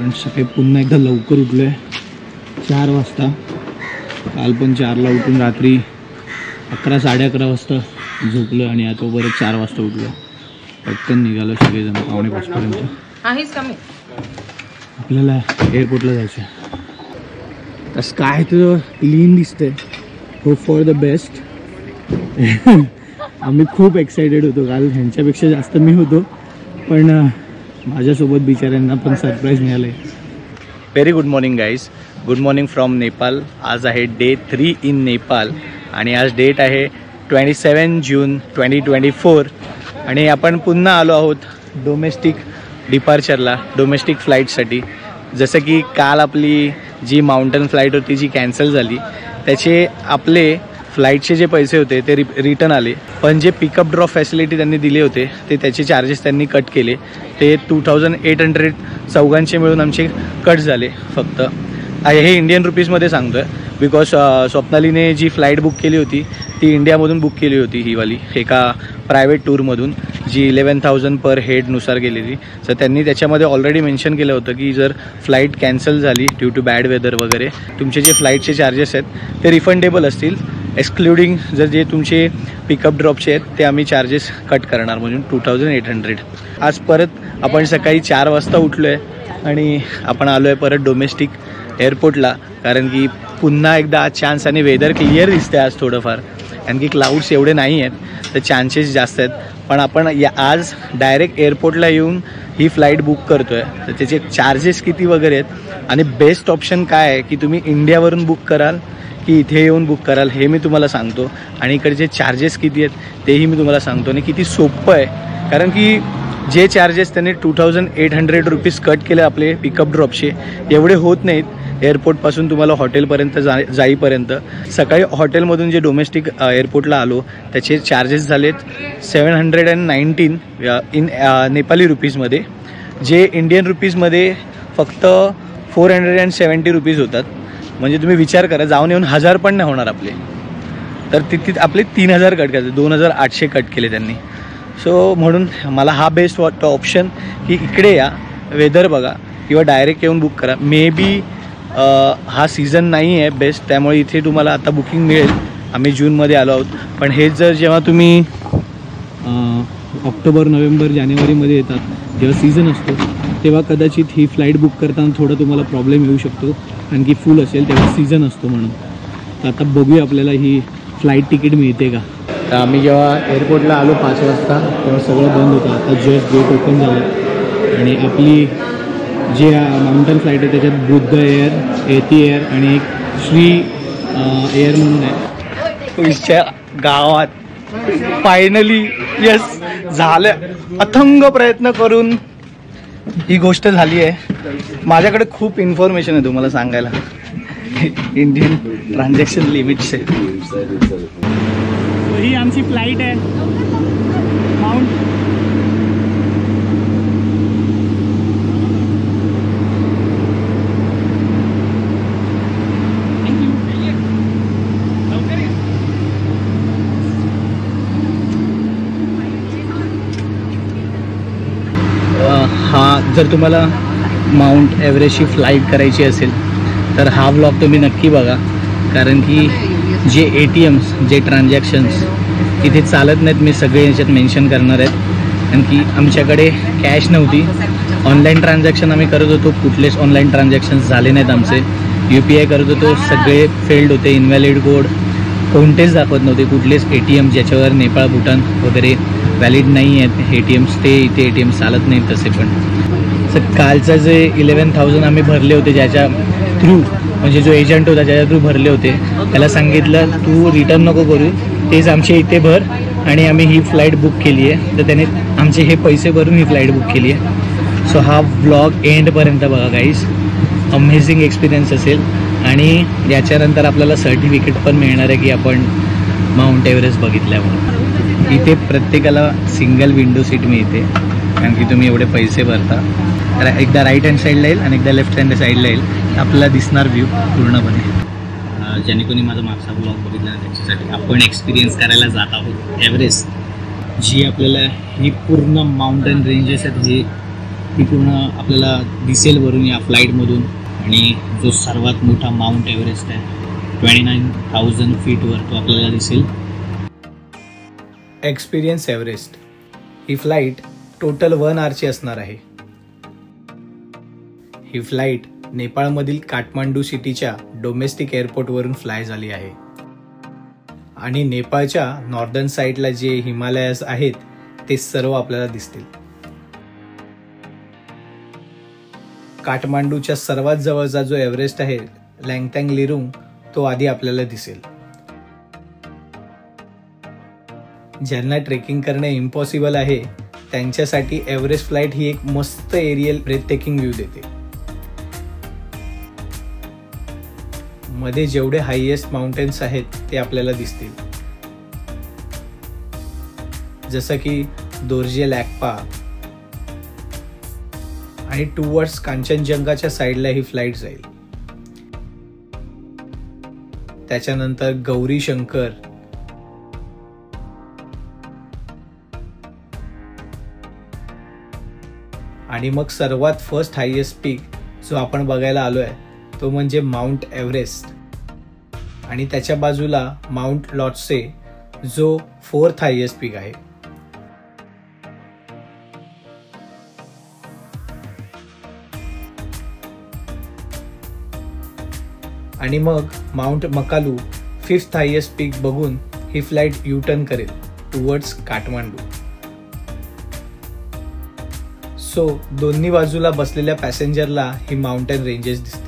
कारण सकाळी पुन्हा एकदा लवकर उठलो आहे 4 वाजता. काल पण 4ला उठून रात्री 11 साडे 11 वाजता झोपलो आणि आता परत 4 वाजता उठलो. पटकन निघालो सगळेजण 4:45पर्यंत. आपल्याला एअरपोर्टला जायचं आहे. स्काय तर क्लीन दिसतंय. Hope for the best. आम्ही खूप एक्सायटेड होतो काल, ह्यांच्यापेक्षा जास्त मी होतो, पण माझ्यासोबत बिचाऱ्यांना पण सरप्राईज मिळालं आहे. Very good morning guys. Good morning from Nepal. आज आहे डे 3 इन नेपाल आणि आज डेट आहे 27 जून 2024 आणि आपण पुन्हा आलो आहोत डोमेस्टिक डिपार्चरला, डोमेस्टिक फ्लाईटसाठी. जसं की काल आपली जी माउंटन फ्लाईट होती जी कॅन्सल झाली, त्याचे आपले फ्लाईटचे जे पैसे होते ते रिटर्न आले, पण जे पिकअप ड्रॉप फॅसिलिटी त्यांनी दिले होते ते त्याचे चार्जेस त्यांनी कट केले. ते 2800 चौघांचे मिळून आमचे कट झाले फक्त. हे इंडियन रुपीजमध्ये सांगतो आहे, बिकॉज स्वप्नालीने जी फ्लाईट बुक केली होती ती इंडियामधून बुक केली होती, ही वाली एका प्रायव्हेट टूरमधून, जी 11,000 पर हेडनुसार गेलेली. तर त्यांनी त्याच्यामध्ये ऑलरेडी मेन्शन केलं होतं की जर फ्लाईट कॅन्सल झाली ड्यू टू बॅड वेदर वगैरे, तुमचे जे फ्लाईटचे चार्जेस आहेत ते रिफंडेबल असतील, एक्सक्लुडिंग जर जे तुमचे पिकअप ड्रॉपचे आहेत ते आम्ही चार्जेस कट करणार, म्हणून 2800. आज परत आपण सकाळी 4 वाजता उठलो आहे आणि आपण आलो आहे परत डोमेस्टिक एअरपोर्टला, कारण की पुन्हा एकदा आज चान्स आणि वेदर क्लिअर दिसते आज थोडंफार, कारण की क्लाउड्स एवढे नाही आहेत तर चान्सेस जास्त आहेत. पण आपण आज डायरेक्ट एअरपोर्टला येऊन ही फ्लाईट बुक करतो आहे, तर त्याचे चार्जेस किती वगैरे आहेत आणि बेस्ट ऑप्शन काय आहे की तुम्ही इंडियावरून बुक कराल की इथे येऊन बुक कराल हे मी तुम्हाला सांगतो, आणि इकडचे चार्जेस किती आहेत तेही मी तुम्हाला सांगतो आणि किती सोपं आहे. कारण की जे चार्जेस त्यांनी 2800 रुपीज कट केले आपले पिकअप ड्रॉपचे, एवढे होत नाहीत एअरपोर्टपासून तुम्हाला हॉटेलपर्यंत जाईपर्यंत. सकाळी हॉटेलमधून जे डोमेस्टिक एअरपोर्टला आलो त्याचे चार्जेस झालेत 719 इन नेपाली रुपीजमध्ये, जे इंडियन रुपीजमध्ये फक्त 470 रुपीज होतात. म्हणजे तुम्ही विचार करा, जाऊन येऊन 1000 पण नाही होणार आपले, तर तिथे आपले 3000 कट केले, 2800 कट केले त्यांनी. सो म्हणून मला हा बेस्ट वाटतो ऑप्शन की इकडे या, वेदर बघा किंवा डायरेक्ट येऊन बुक करा. मे बी हा सीझन नाही आहे बेस्ट, त्यामुळे इथे तुम्हाला आता बुकिंग मिळेल. आम्ही जूनमध्ये आलो आहोत, पण हेच जर जेव्हा तुम्ही ऑक्टोबर, नोव्हेंबर, जानेवारीमध्ये येतात जेव्हा सीझन असतो, तेव्हा कदाचित ही फ्लाईट बुक करताना थोडं तुम्हाला प्रॉब्लेम येऊ शकतो, कारण की फुल असेल तेव्हा सीझन असतो म्हणून. तर आता बघूया आपल्याला ही फ्लाईट तिकीट मिळते का. तर आम्ही जेव्हा एअरपोर्टला आलो 5 वाजता तेव्हा सगळं बंद होतं. आता जस्ट गेट ओपन झालं आणि आपली जी माउंटन फ्लाईट आहे त्याच्यात बुद्ध एअर, एती एअर आणि एक श्री एअर म्हणून आहे. पुढच्या गावात फायनली यस झालं. अथंग प्रयत्न करून ही गोष्ट झाली आहे. माझ्याकडे खूप इन्फॉर्मेशन आहे तुम्हाला सांगायला. इंडियन ट्रान्झॅक्शन लिमिट्स आहे. ही आमची फ्लाईट आहे माउंट. हा जर तुम्हाला माउंट एव्हरेस्टची फ्लाईट करायची असेल तर हा व्लॉग तुम्ही नक्की बघा, कारण की जे ATMs, जे ट्रान्झॅक्शन्स तिथे चालत नाहीत, मी सगळे याच्यात मेन्शन करणार आहेत. कारण की आमच्याकडे कॅश नव्हती, ऑनलाईन ट्रान्झॅक्शन आम्ही करत होतो, कुठलेच ऑनलाईन ट्रान्झॅक्शन्स झाले नाहीत आमचे. UPI करत होतो, सगळे फेल्ड होते. इनव्हॅलिड कोड कोणतेच दाखवत नव्हते. कुठलेच ATM ज्याच्यावर नेपाळ, भूटान वगैरे व्हॅलिड नाही आहेत ATMs, ते इथे ATM चालत नाहीत तसे. पण तर कालचं जे 11,000 आम्ही भरले होते, ज्याच्या थ्रू म्हणजे जो एजंट होता ज्याच्या थ्रू भरले होते, त्याला सांगितलं तू रिटर्न नको करू, तेच आमचे इथे भर, आणि आम्ही ही फ्लाईट बुक केली आहे. तर त्याने आमचे हे पैसे भरून ही फ्लाईट बुक केली आहे. सो हा व्लॉग एंडपर्यंत बघा गाईज, अमेझिंग एक्सपिरियन्स असेल. आणि याच्यानंतर आपल्याला सर्टिफिकेट पण मिळणार आहे की आपण माउंट एव्हरेस्ट बघितल्यामुळे. इथे प्रत्येकाला सिंगल विंडो सीट मिळते, कारण की तुम्ही एवढे पैसे भरता. तर एकदा राईट हँड साईडला येईल आणि एकदा लेफ्ट हँड साईडला येईल, आपल्याला दिसणार व्ह्यू पूर्णपणे. ज्याने कोणी माझा मागचा ब्लॉग बघितला त्याच्यासाठी आपण एक्सपिरियन्स करायला जात आहोत एव्हरेस्ट, जी आपल्याला ही पूर्ण माउंटन रेंजेस आहेत हे ती पूर्ण आपल्याला दिसेल वरून या फ्लाईटमधून. आणि जो सर्वात मोठा माउंट एव्हरेस्ट आहे 29,000 फीटवर, तो आपल्याला दिसेल. एक्सपिरियन्स एव्हरेस्ट ही फ्लाईट टोटल 1 आवरची असणार आहे. ही फ्लाईट नेपाळमधील काठमांडू सिटीच्या डोमेस्टिक एअरपोर्टवरून फ्लाय झाली आहे. आणि नेपाळच्या नॉर्दर्न साईडला जे हिमालयास आहेत ते सर्व आपल्याला दिसतील. काठमांडूच्या सर्वात जवळचा जो एव्हरेस्ट आहे लँगटँग लिरुंग, तो आधी आपल्याला दिसेल. ज्यांना ट्रेकिंग करणे इम्पॉसिबल आहे त्यांच्यासाठी एव्हरेस्ट फ्लाईट ही एक मस्त एरियल ब्रेथटेकिंग व्ह्यू देते. मध्ये जेवढे हायएस्ट माउंटेन्स आहेत ते आपल्याला दिसतील, जसं की दोर्जे लॅक्पा. आणि टुवर्ड्स कांचनजंगाच्या साईडला ही फ्लाईट जाईल. त्याच्यानंतर गौरी शंकर, आणि मग सर्वात फर्स्ट हायएस्ट पीक जो आपण बघायला आलोय तो म्हणजे माउंट एव्हरेस्ट. आणि त्याच्या बाजूला माउंट लॉट्से जो 4th हायएस्ट पीक आहे. आणि मग माउंट मकालू 5th हायएस्ट पीक बघून ही फ्लाईट यू टर्न करेल टुवर्ड्स काठमांडू. सो दोन्ही बाजूला बसलेल्या पॅसेंजरला ही माउंटेन रेंजेस दिसतील.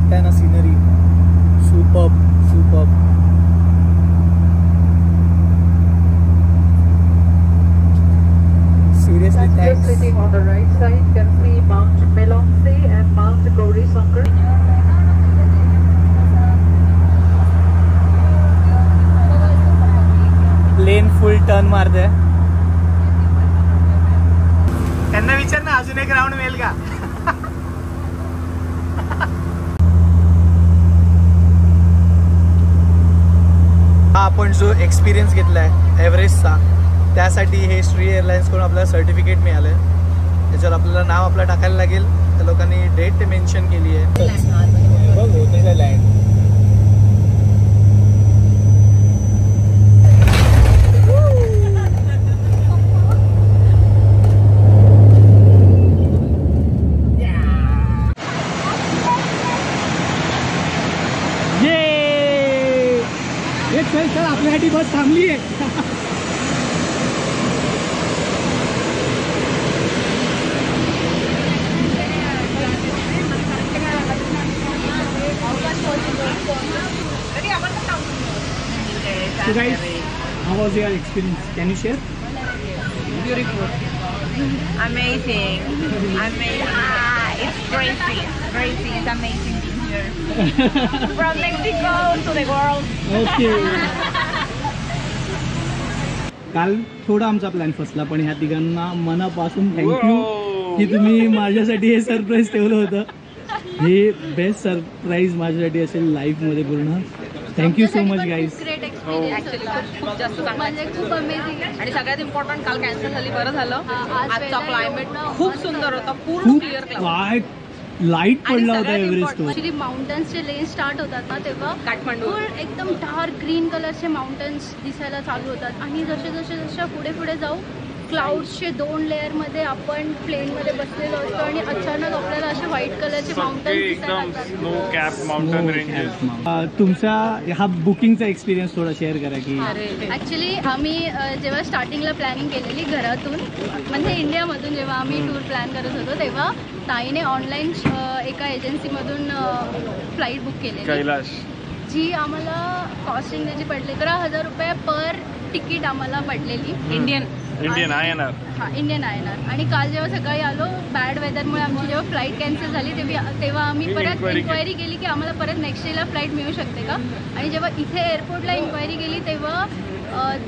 बघताय ना scenery, superb superb. Seriously, thanks. Sitting on the right side, can see Mount Melongse and Mount Gaurisankar. Plane full turn मारते. त्यांना विचार ना अजून एक राऊंड मिळेल का. हा आपण जो एक्सपिरियन्स घेतलाय एव्हरेस्टचा, त्यासाठी हे श्री एअरलाइन्सकडून आपल्याला सर्टिफिकेट मिळालं आहे. त्याच्यावर आपल्याला नाव आपलं टाकायला लागेल. त्या लोकांनी डेट मेन्शन केली आहे. लँड चल आपल्यासाठी बस थांबली आहे. So guys, how was your experience? Can you share? Beautiful. Amazing. Amazing. It's crazy. Crazy. It's amazing being here. From Mexico to the world. Okay. काल थोडा आमचा प्लॅन फसला, पण ह्या तिघांना मनापासून थँक्यू की तुम्ही माझ्यासाठी हे सरप्राईज ठेवलं होतं. हे बेस्ट सरप्राईज माझ्यासाठी असेल लाईफमध्ये पूर्ण. Thank you so much guys. खूप जास्त म्हणजे खूप अमेझिंग. आणि सगळ्यात इम्पॉर्टंट काल कॅन्सल झाली, बरं झालं. आजचा क्लायमेट खूप सुंदर होता, पूर्ण क्लिअर क्लाउड. लाईट पडला होता एव्हरेस्ट. ऍक्च्युली माउंटन्सचे लेन स्टार्ट होतात ना तेव्हा काठमांडू एकदम डार्क ग्रीन कलरचे माउंटन्स दिसायला चालू होतात. आणि जसे जसे जसे पुढे पुढे जाऊ क्लाउड्सचे 2 लेअरमध्ये आपण प्लेनमध्ये बसलेलो असतो आणि अचानक आपल्याला असे व्हाईट कलरचे माउंटन्स दिसायला लागतात. तुमचा हा बुकिंगचा एक्सपिरियन्स थोडा शेअर करा की. ॲक्च्युली आम्ही जेव्हा स्टार्टिंगला प्लॅनिंग केलेली घरातून म्हणजे इंडियामधून जेव्हा आम्ही टूर प्लॅन करत होतो तेव्हा ताईने ऑनलाईन एका एजन्सीमधून फ्लाईट बुक केलेली, कैलाश, जी आम्हाला कॉस्टिंग त्याची पडली 11,000 रुपये पर तिकीट आम्हाला पडलेली. Indian INR. हां, इंडियन INR. आणि काल जेव्हा सकाळी आलो बॅड वेदरमुळे आमची जेव्हा फ्लाईट कॅन्सल झाली तेव्हा आम्ही परत इन्क्वायरी केली की आम्हाला परत नेक्स्ट डेला फ्लाईट मिळू शकते का. आणि जेव्हा इथे एअरपोर्टला इन्क्वायरी केली तेव्हा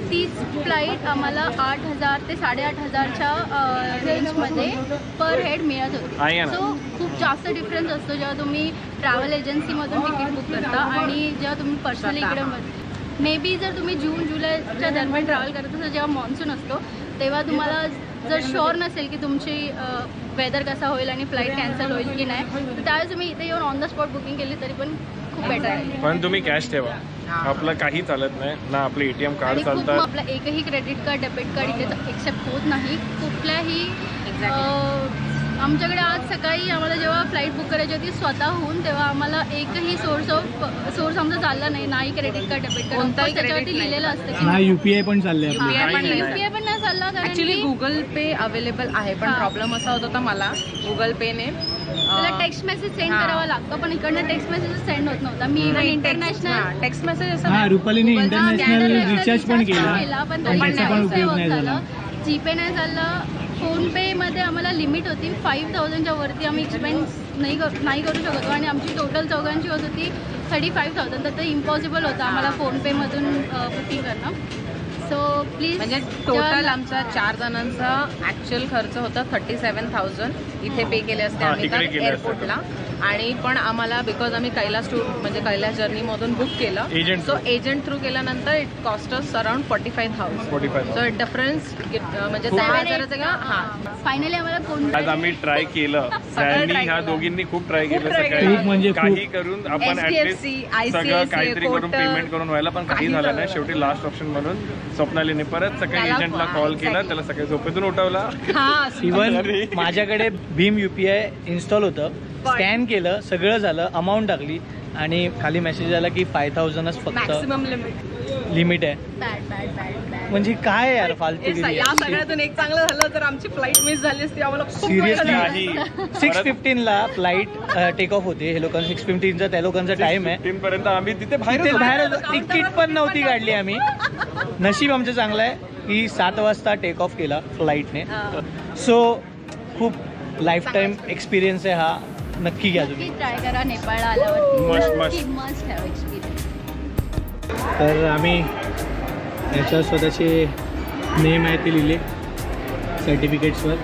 तीच फ्लाईट आम्हाला 8,000 ते 8,500च्या रेंजमध्ये पर हेड मिळत होती. सो खूप जास्त डिफरन्स असतो जेव्हा तुम्ही ट्रॅव्हल एजन्सीमधून तिकीट बुक करता आणि जेव्हा तुम्ही पर्सनली इकडे. मे बी जर तुम्ही जून जुलैच्या दरम्यान ट्रॅव्हल करत असाल जेव्हा मॉन्सून असतो तेव्हा तुम्हाला जर शुअर नसेल की तुमची वेदर कसा होईल आणि फ्लाईट कॅन्सल होईल की नाही, तर त्यावेळेस तुम्ही इथे येऊन ऑन द स्पॉट बुकिंग केली तरी पण खूप बेटर आहे. पण तुम्ही कॅश ठेवा, आपलं काही चालत नाही ना. आपले ATM कार्ड चालतात. आपलं एकही क्रेडिट कार्ड डेबिट कार्ड इथे एक्सेप्ट होत नाही कुठल्याही. आमच्याकडे आज सकाळी आम्हाला जेव्हा फ्लाईट बुक करायची होती स्वतःहून तेव्हा आम्हाला एकही सोर्स आमचा चालला नाही. नाही क्रेडिट कार्ड डेबिट कार्ड त्याच्यावरती लिहिलेलं असतं की UPI पण चालले. UPI पण नाही चालला. ऍक्च्युली गुगल पे अवेलेबल आहे, पण प्रॉब्लेम असा होत होता मला गुगल पेने त्याला टेक्स्ट मेसेज सेंड करावा लागतो, पण इकडनं टेक्स्ट मेसेज सेंड होत नव्हता. मी इंटरनॅशनल टेक्स्ट मेसेज असं रुपालीने इंटरनॅशनल रिचार्ज पण केला पण त्याचा उपयोग नाही झाला. जीपे नाही झालं. फोनपेमध्ये आम्हाला लिमिट होती 5,000च्या वरती आम्ही एक्सपेन्स नाही करू शकत होतो आणि आमची टोटल चौघांची होत होती 35,000. तर ते इम्पॉसिबल होतं आम्हाला फोनपेमधून बुकिंग करणं. सो प्लीज म्हणजे टोटल आमचा 4 जणांचा ॲक्च्युअल खर्च होता 37,000 इथे पे केले असते आम्ही तर एअरपोर्टला. आणि पण आम्हाला बिकॉज आम्ही कैलास टूर म्हणजे कैलास जर्नीमधून बुक केलं, सो एजंट थ्रू केल्यानंतर it cost us around 45,000. So difference म्हणजे 10,000 का. हां, फायनली आम्हाला फोन आज आम्ही ट्राय केलं. त्यांनी ह्या दोघींनी खूप ट्राय केलं सकाळी, म्हणजे काही करून आपण सगळं काहीतरी करून पेमेंट करून व्हायला, पण काही झालं नाही. शेवटी लास्ट ऑप्शन म्हणून स्वप्नालीने परत सकाळी एजंटला कॉल केला, त्याला सकाळी झोपेतून उठवला. इव्हन माझ्याकडे भीम UPI इन्स्टॉल होतं, स्कॅन केलं, सगळं झालं, अमाऊंट टाकली आणि खाली मेसेज आला की 5,000च फक्त मॅक्सिमम लिमिट आहे. बॅड म्हणजे काय यार फालतू या सगळ्यातून एक चांगलं झालं तर आमची फ्लाईट मिस झाली असती आम्हाला खूप वेळ सिरियसली झाला. 6:15ला फ्लाईट टेक ऑफ होते. हे लोकांचा 6:15चा त्या लोकांचा टाइम आहे. 3 पर्यंत आम्ही तिथे बाहेर तिथे होतो. बाहेर तिकीट पण नव्हती काढली आम्ही. नशीब आमचं चांगलं आहे की 7 वाजता टेक ऑफ केला फ्लाईटने. सो खूप लाईफ टाईम एक्सपिरियन्स आहे हा. नक्की घ्या तुम्ही. ट्राय करा नेपाळला Must, आल्यावरती. must. Must have experience. तर आम्ही याच्यावर स्वतःचे नेम आहे ते लिहिले सर्टिफिकेट्सवर.